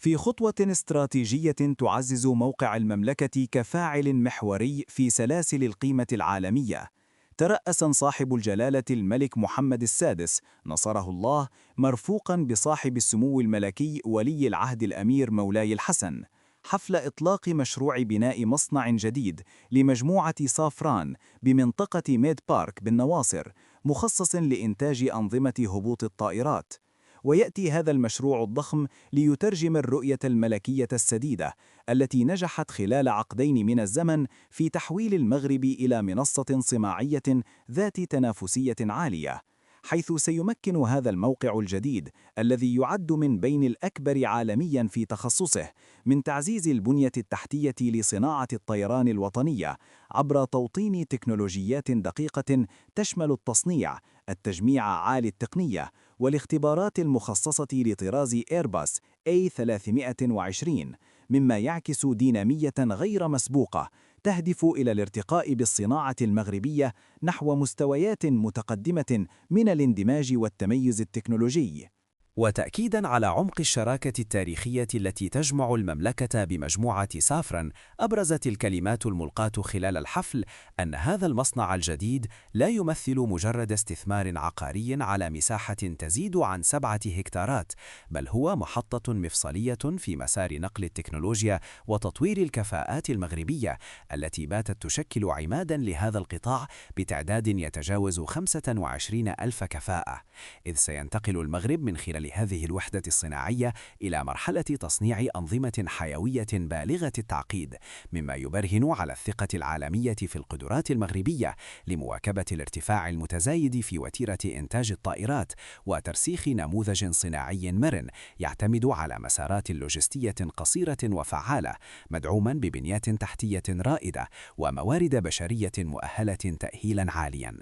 في خطوة استراتيجية تعزز موقع المملكة كفاعل محوري في سلاسل القيمة العالمية، ترأس صاحب الجلالة الملك محمد السادس نصره الله مرفوقا بصاحب السمو الملكي ولي العهد الأمير مولاي الحسن حفل إطلاق مشروع بناء مصنع جديد لمجموعة صافران بمنطقة ميد بارك بالنواصر، مخصص لإنتاج أنظمة هبوط الطائرات. ويأتي هذا المشروع الضخم ليترجم الرؤية الملكية السديدة التي نجحت خلال عقدين من الزمن في تحويل المغرب إلى منصة صناعية ذات تنافسية عالية، حيث سيمكن هذا الموقع الجديد الذي يعد من بين الأكبر عالميا في تخصصه من تعزيز البنية التحتية لصناعة الطيران الوطنية عبر توطين تكنولوجيات دقيقة تشمل التصنيع، التجميع عالي التقنية، والاختبارات المخصصة لطراز إيرباص A320، مما يعكس دينامية غير مسبوقة تهدف إلى الارتقاء بالصناعة المغربية نحو مستويات متقدمة من الاندماج والتميز التكنولوجي. وتأكيداً على عمق الشراكة التاريخية التي تجمع المملكة بمجموعة سافران، أبرزت الكلمات الملقاة خلال الحفل أن هذا المصنع الجديد لا يمثل مجرد استثمار عقاري على مساحة تزيد عن 7 هكتارات، بل هو محطة مفصلية في مسار نقل التكنولوجيا وتطوير الكفاءات المغربية التي باتت تشكل عماداً لهذا القطاع بتعداد يتجاوز 25 ألف كفاءة، إذ سينتقل المغرب من خلال هذه الوحدة الصناعية إلى مرحلة تصنيع أنظمة حيوية بالغة التعقيد، مما يبرهن على الثقة العالمية في القدرات المغربية لمواكبة الارتفاع المتزايد في وتيرة إنتاج الطائرات وترسيخ نموذج صناعي مرن يعتمد على مسارات لوجستية قصيرة وفعالة، مدعوما ببنيات تحتية رائدة وموارد بشرية مؤهلة تأهيلا عاليا.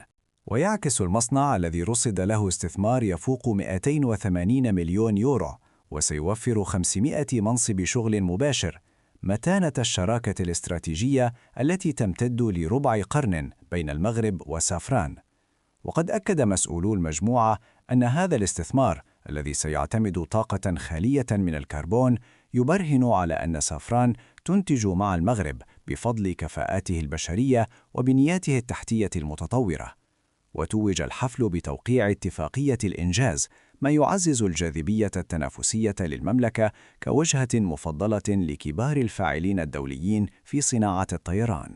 ويعكس المصنع الذي رصد له استثمار يفوق 280 مليون يورو وسيوفر 500 منصب شغل مباشر متانة الشراكة الاستراتيجية التي تمتد لربع قرن بين المغرب وسافران. وقد أكد مسؤولو المجموعة أن هذا الاستثمار الذي سيعتمد طاقة خالية من الكربون يبرهن على أن سافران تنتج مع المغرب بفضل كفاءاته البشرية وبنياته التحتية المتطورة. وتوج الحفل بتوقيع اتفاقية الإنجاز، ما يعزز الجاذبية التنافسية للمملكة كوجهة مفضلة لكبار الفاعلين الدوليين في صناعة الطيران.